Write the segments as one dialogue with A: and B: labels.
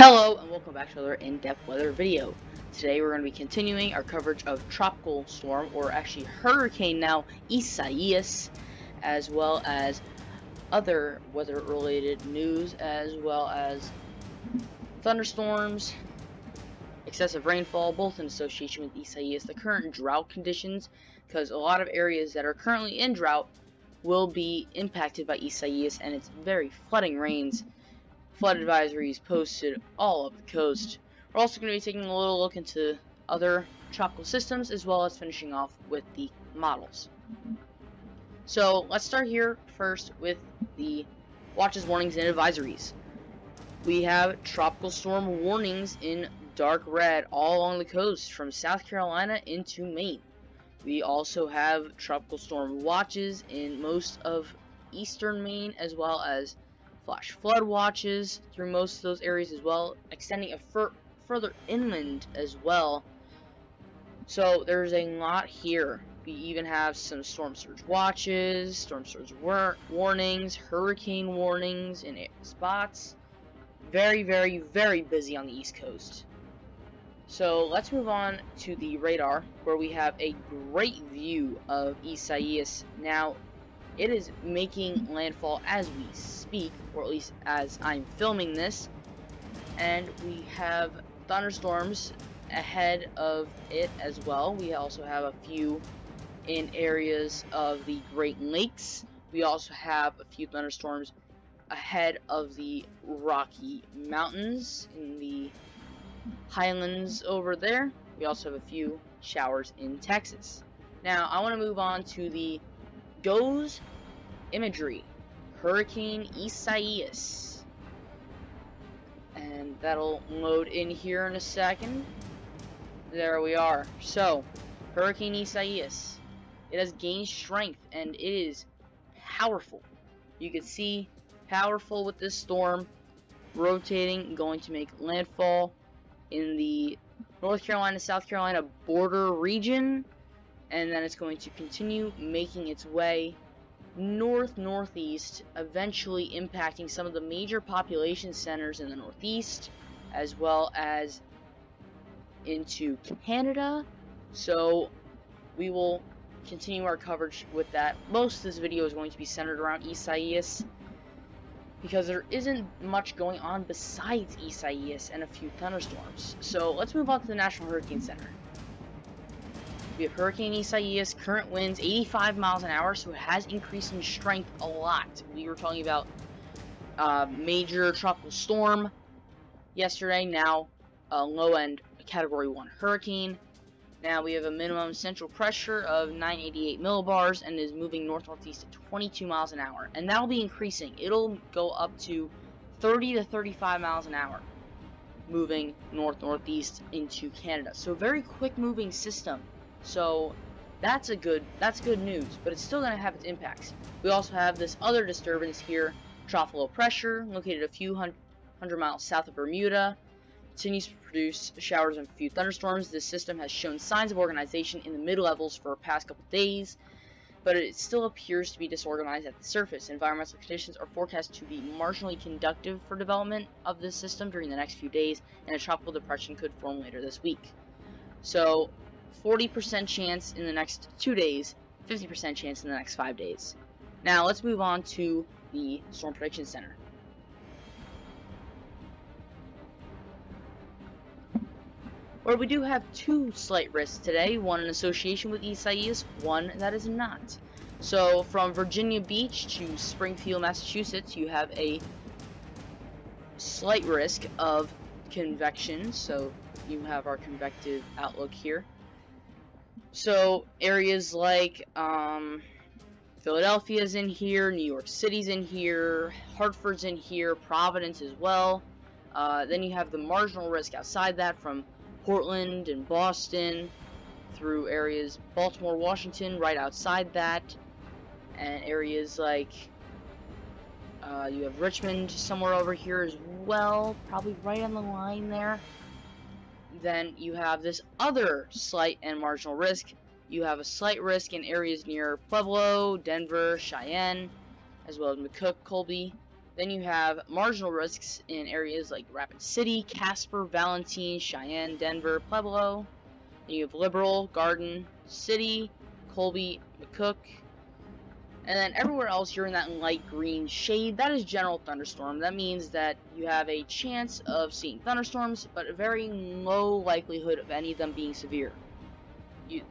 A: Hello and welcome back to another in-depth weather video. Today we're going to be continuing our coverage of tropical storm, or actually hurricane now, Isaias, as well as other weather related news, as well as thunderstorms, excessive rainfall, both in association with Isaias, the current drought conditions, because a lot of areas that are currently in drought will be impacted by Isaias and its very flooding rains. Flood advisories posted all up the coast. We're also going to be taking a little look into other tropical systems, as well as finishing off with the models. So let's start here first with the watches, warnings, and advisories. We have tropical storm warnings in dark red all along the coast from South Carolina into Maine. We also have tropical storm watches in most of eastern Maine, as well as flash flood watches through most of those areas as well, extending further inland as well. So there's a lot here. We even have some storm surge watches, storm surge warnings, hurricane warnings in spots. Very, very, very busy on the East Coast. So let's move on to the radar, where we have a great view of Isaias. Now, it is making landfall as we speak, or at least as I'm filming this, and we have thunderstorms ahead of it as well. We also have a few in areas of the Great Lakes. We also have a few thunderstorms ahead of the Rocky Mountains in the highlands over there. We also have a few showers in Texas. Now I want to move on to the GOES imagery, Hurricane Isaias, and that'll load in here in a second. There we are. So Hurricane Isaias, it has gained strength and it is powerful. You can see powerful with this storm, rotating, going to make landfall in the North Carolina, South Carolina border region, and then it's going to continue making its way northeast, eventually impacting some of the major population centers in the northeast, as well as into Canada. So we will continue our coverage with that. Most of this video is going to be centered around Isaias, because there isn't much going on besides Isaias and a few thunderstorms. So let's move on to the National Hurricane Center. We have Hurricane Isaias, current winds 85 miles an hour, so it has increased in strength a lot. We were talking about major tropical storm yesterday, now a low-end Category 1 hurricane. Now we have a minimum central pressure of 988 millibars and is moving north-northeast at 22 miles an hour. And that'll be increasing. It'll go up to 30 to 35 miles an hour, moving north-northeast into Canada. So very quick-moving system. So that's good news, but it's still going to have its impacts. We also have this other disturbance here, trough low pressure, located a few hundred miles south of Bermuda. Continues to produce showers and a few thunderstorms. This system has shown signs of organization in the mid-levels for the past couple days, but it still appears to be disorganized at the surface. Environmental conditions are forecast to be marginally conducive for development of this system during the next few days, and a tropical depression could form later this week. So 40% chance in the next 2 days, 50% chance in the next 5 days. Now let's move on to the Storm Prediction Center. Where we do have two slight risks today, one in association with Isaias, one that is not. So from Virginia Beach to Springfield, Massachusetts, you have a slight risk of convection, so you have our convective outlook here. So areas like Philadelphia's in here, New York City's in here, Hartford's in here, Providence as well. Then you have the marginal risk outside that from Portland and Boston through areas Baltimore, Washington, right outside that, and areas like you have Richmond somewhere over here as well, probably right on the line there. Then you have this other slight and marginal risk. You have a slight risk in areas near Pueblo, Denver, Cheyenne, as well as McCook, Colby. Then you have marginal risks in areas like Rapid City, Casper, Valentine, Cheyenne, Denver, Pueblo. Then you have Liberal, Garden, City, Colby, McCook. And then everywhere else you're in that light green shade, that is general thunderstorm. That means that you have a chance of seeing thunderstorms, but a very low likelihood of any of them being severe.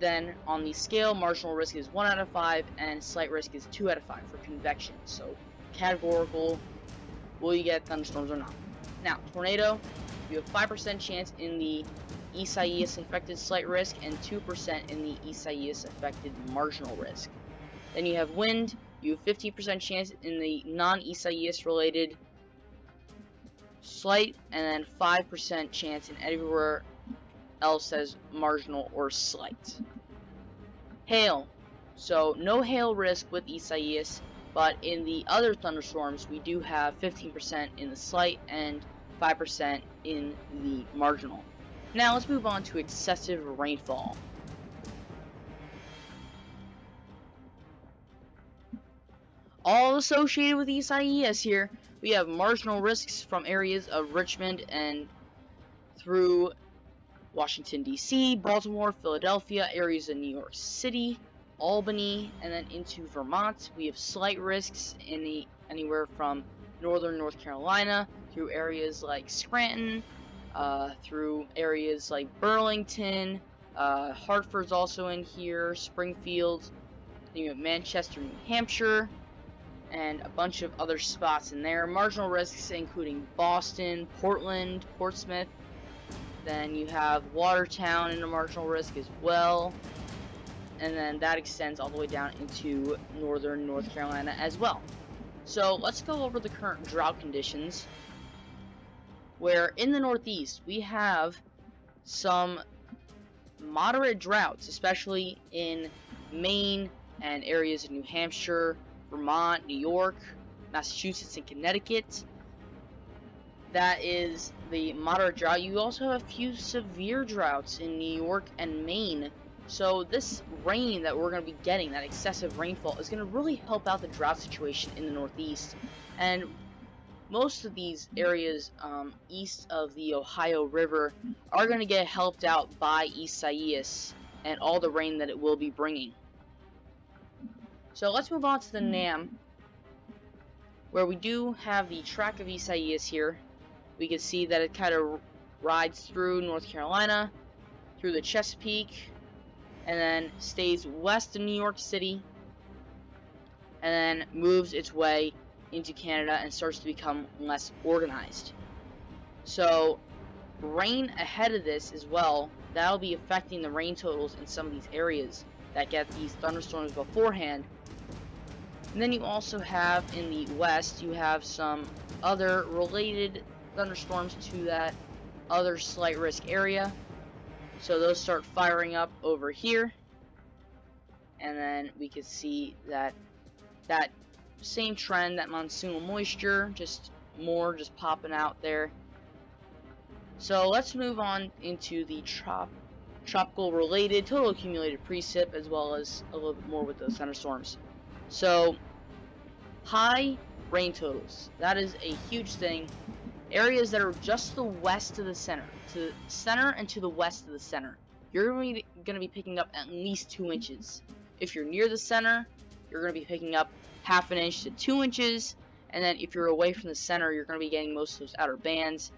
A: Then on the scale, marginal risk is 1 out of 5, and slight risk is 2 out of 5 for convection. So categorical, will you get thunderstorms or not? Now, tornado, you have 5% chance in the Isaias affected slight risk and 2% in the Isaias affected marginal risk. Then you have wind, you have 50% chance in the non-Isaias related slight, and then 5% chance in everywhere else as marginal or slight. Hail, so no hail risk with Isaias, but in the other thunderstorms we do have 15% in the slight and 5% in the marginal. Now let's move on to excessive rainfall. All associated with Isaias here, we have marginal risks from areas of Richmond and through Washington, D.C., Baltimore, Philadelphia, areas of New York City, Albany, and then into Vermont. We have slight risks in anywhere from northern North Carolina through areas like Scranton, through areas like Burlington, Hartford's also in here, Springfield, then you have Manchester, New Hampshire, and a bunch of other spots in there. Marginal risks including Boston, Portland, Portsmouth. Then you have Watertown in a marginal risk as well. And then that extends all the way down into northern North Carolina as well. So let's go over the current drought conditions, where in the Northeast we have some moderate droughts, especially in Maine and areas of New Hampshire, Vermont, New York, Massachusetts, and Connecticut. That is the moderate drought. You also have a few severe droughts in New York and Maine. So this rain that we're going to be getting, that excessive rainfall, is going to really help out the drought situation in the Northeast. And most of these areas east of the Ohio River are going to get helped out by Isaias and all the rain that it will be bringing. So let's move on to the NAM, where we do have the track of Isaias here. We can see that it kind of rides through North Carolina, through the Chesapeake, and then stays west of New York City, and then moves its way into Canada and starts to become less organized. So rain ahead of this as well, that'll be affecting the rain totals in some of these areas that get these thunderstorms beforehand. And then you also have in the west, you have some other related thunderstorms to that other slight risk area. So those start firing up over here. And then we can see that same trend, that monsoonal moisture, just popping out there. So let's move on into the tropical related total accumulated precip, as well as a little bit more with those thunderstorms. So high rain totals, that is a huge thing. Areas that are just to the west of the center, to the center and to the west of the center, you're going to be picking up at least 2 inches. If you're near the center, you're going to be picking up ½ inch to 2 inches, and then if you're away from the center, you're going to be getting most of those outer bands.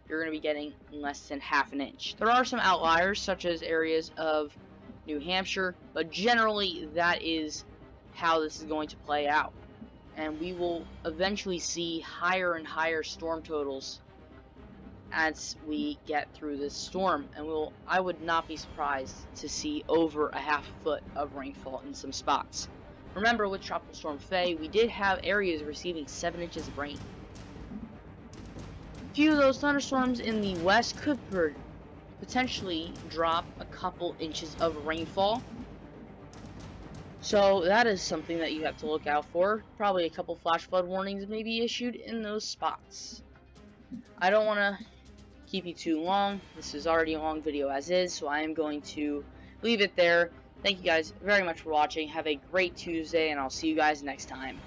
A: You're going to be getting less than ½ inch. There are some outliers, such as areas of New Hampshire, but generally that is how this is going to play out. And we will eventually see higher and higher storm totals as we get through this storm. And I would not be surprised to see over a ½ foot of rainfall in some spots. Remember, with Tropical Storm Faye, we did have areas receiving 7 inches of rain. A few of those thunderstorms in the west could potentially drop a couple inches of rainfall. So that is something that you have to look out for. Probably a couple flash flood warnings may be issued in those spots. I don't want to keep you too long. This is already a long video as is, so I am going to leave it there. Thank you guys very much for watching. Have a great Tuesday, and I'll see you guys next time.